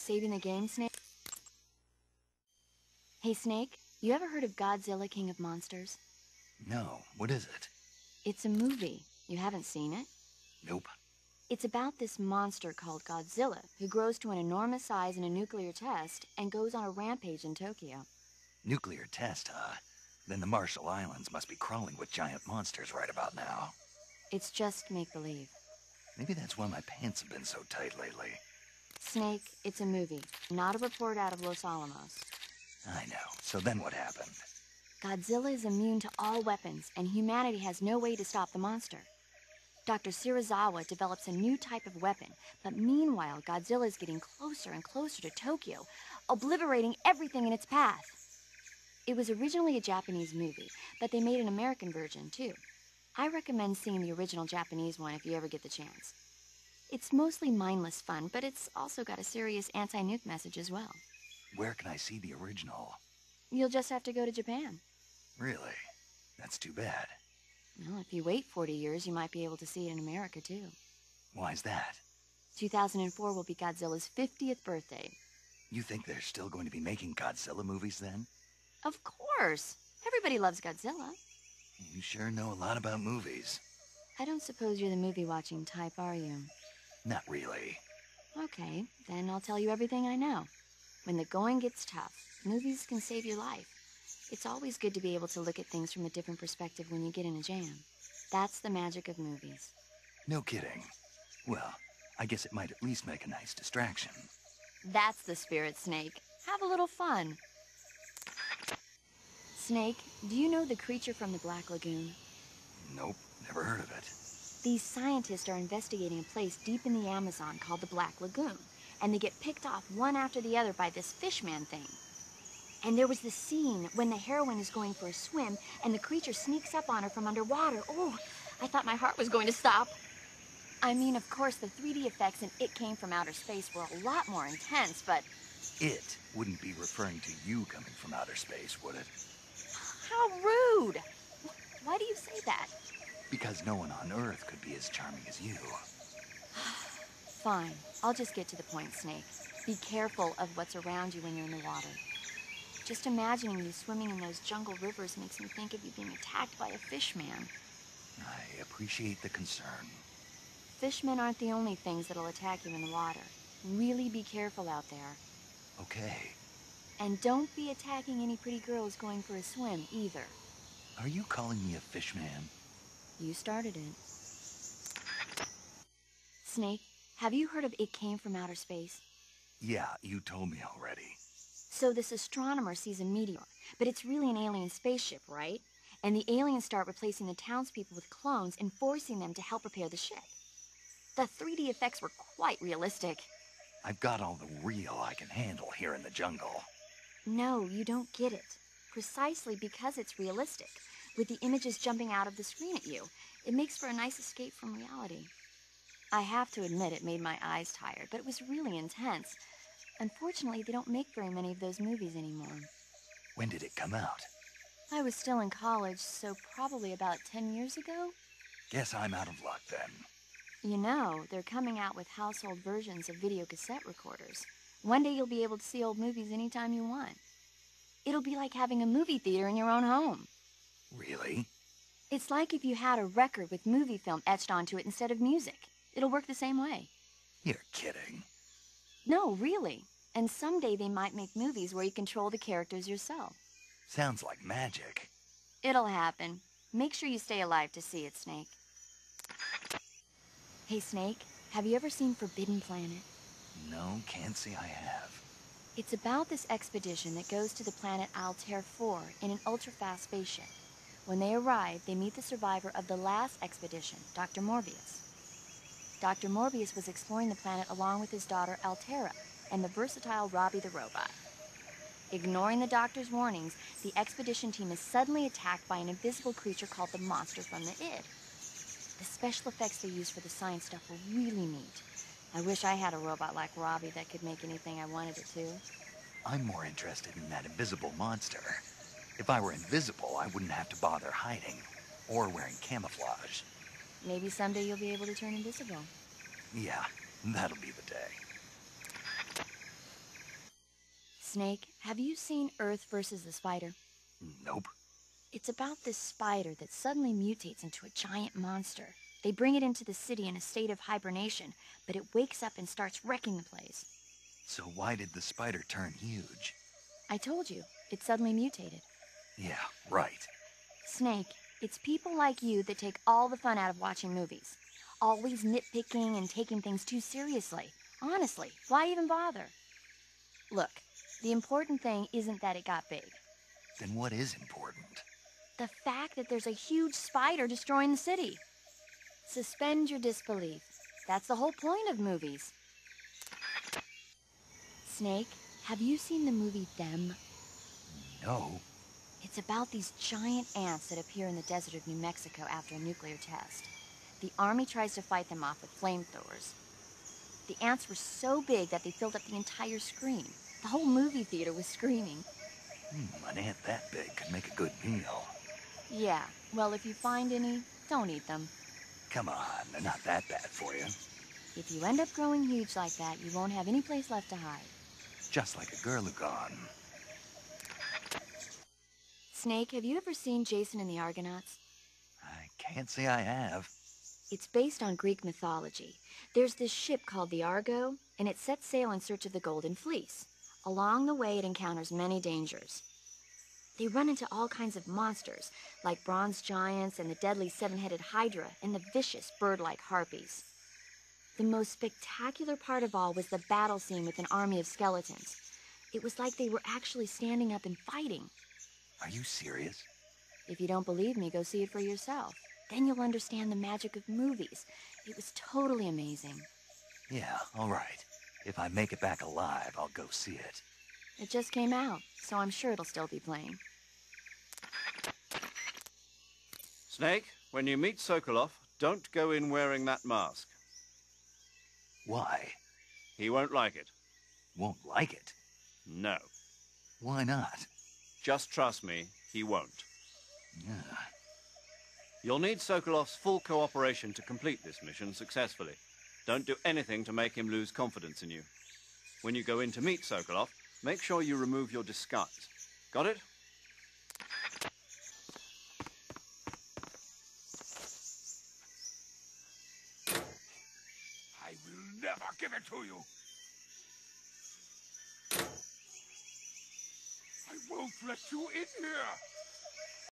Saving the game, Snake? Hey, Snake, you ever heard of Godzilla, King of Monsters? No, what is it? It's a movie. You haven't seen it? Nope. It's about this monster called Godzilla, who grows to an enormous size in a nuclear test and goes on a rampage in Tokyo. Nuclear test, huh? Then the Marshall Islands must be crawling with giant monsters right about now. It's just make-believe. Maybe that's why my pants have been so tight lately. Snake, it's a movie, not a report out of Los Alamos. I know. So then what happened? Godzilla is immune to all weapons, and humanity has no way to stop the monster. Dr. Serizawa develops a new type of weapon, but meanwhile, Godzilla is getting closer and closer to Tokyo, obliterating everything in its path. It was originally a Japanese movie, but they made an American version, too. I recommend seeing the original Japanese one if you ever get the chance. It's mostly mindless fun, but it's also got a serious anti-nuke message as well. Where can I see the original? You'll just have to go to Japan. Really? That's too bad. Well, if you wait 40 years, you might be able to see it in America, too. Why's that? 2004 will be Godzilla's 50th birthday. You think they're still going to be making Godzilla movies then? Of course! Everybody loves Godzilla. You sure know a lot about movies. I don't suppose you're the movie-watching type, are you? Not really. Okay, then I'll tell you everything I know. When the going gets tough, movies can save your life. It's always good to be able to look at things from a different perspective when you get in a jam. That's the magic of movies. No kidding. Well, I guess it might at least make a nice distraction. That's the spirit, Snake. Have a little fun. Snake, do you know the creature from the Black Lagoon? Nope, never heard of it. These scientists are investigating a place deep in the Amazon called the Black Lagoon, and they get picked off one after the other by this fishman thing. And there was this scene when the heroine is going for a swim, and the creature sneaks up on her from underwater. Oh, I thought my heart was going to stop. I mean, of course, the 3D effects in It Came from Outer Space were a lot more intense, but... It wouldn't be referring to you coming from outer space, would it? How rude! Why do you say that? Because no one on Earth could be as charming as you. Fine. I'll just get to the point, Snake. Be careful of what's around you when you're in the water. Just imagining you swimming in those jungle rivers makes me think of you being attacked by a fishman. I appreciate the concern. Fishmen aren't the only things that'll attack you in the water. Really be careful out there. Okay. And don't be attacking any pretty girls going for a swim, either. Are you calling me a fishman? You started it. Snake, have you heard of It Came from Outer Space? Yeah, you told me already. So this astronomer sees a meteor, but it's really an alien spaceship, right? And the aliens start replacing the townspeople with clones and forcing them to help repair the ship. The 3D effects were quite realistic. I've got all the real I can handle here in the jungle. No, you don't get it. Precisely because it's realistic, with the images jumping out of the screen at you, it makes for a nice escape from reality. I have to admit it made my eyes tired, but it was really intense. Unfortunately, they don't make very many of those movies anymore. When did it come out? I was still in college, so probably about 10 years ago. Guess I'm out of luck then. You know, they're coming out with household versions of video cassette recorders. One day you'll be able to see old movies anytime you want. It'll be like having a movie theater in your own home. Really? It's like if you had a record with movie film etched onto it instead of music. It'll work the same way. You're kidding. No, really. And someday they might make movies where you control the characters yourself. Sounds like magic. It'll happen. Make sure you stay alive to see it, Snake. Hey, Snake, have you ever seen Forbidden Planet? No, can't say I have. It's about this expedition that goes to the planet Altair 4 in an ultra-fast spaceship. When they arrive, they meet the survivor of the last expedition, Dr. Morbius. Dr. Morbius was exploring the planet along with his daughter Altera and the versatile Robbie the robot. Ignoring the doctor's warnings, the expedition team is suddenly attacked by an invisible creature called the Monster from the Id. The special effects they use for the science stuff were really neat. I wish I had a robot like Robbie that could make anything I wanted it to. I'm more interested in that invisible monster. If I were invisible, I wouldn't have to bother hiding or wearing camouflage. Maybe someday you'll be able to turn invisible. Yeah, that'll be the day. Snake, have you seen Earth versus the Spider? Nope. It's about this spider that suddenly mutates into a giant monster. They bring it into the city in a state of hibernation, but it wakes up and starts wrecking the place. So why did the spider turn huge? I told you, it suddenly mutated. Yeah, right. Snake, it's people like you that take all the fun out of watching movies. Always nitpicking and taking things too seriously. Honestly, why even bother? Look, the important thing isn't that it got big. Then what is important? The fact that there's a huge spider destroying the city. Suspend your disbelief. That's the whole point of movies. Snake, have you seen the movie Them? No. It's about these giant ants that appear in the desert of New Mexico after a nuclear test. The army tries to fight them off with flamethrowers. The ants were so big that they filled up the entire screen. The whole movie theater was screaming. An ant that big could make a good meal. Yeah, well, if you find any, don't eat them. Come on, they're not that bad for you. If you end up growing huge like that, you won't have any place left to hide. Just like a Gurlugon. Snake, have you ever seen Jason and the Argonauts? I can't say I have. It's based on Greek mythology. There's this ship called the Argo, and it sets sail in search of the Golden Fleece. Along the way, it encounters many dangers. They run into all kinds of monsters, like bronze giants and the deadly seven-headed Hydra and the vicious bird-like harpies. The most spectacular part of all was the battle scene with an army of skeletons. It was like they were actually standing up and fighting. Are you serious? If you don't believe me, go see it for yourself. Then you'll understand the magic of movies. It was totally amazing. Yeah, all right. If I make it back alive, I'll go see it. It just came out, so I'm sure it'll still be playing. Snake, when you meet Sokolov, don't go in wearing that mask. Why? He won't like it. Won't like it? No. Why not? Just trust me, he won't. Yeah. You'll need Sokolov's full cooperation to complete this mission successfully. Don't do anything to make him lose confidence in you. When you go in to meet Sokolov, make sure you remove your disguise. Got it? I will never give it to you. I won't let you in here.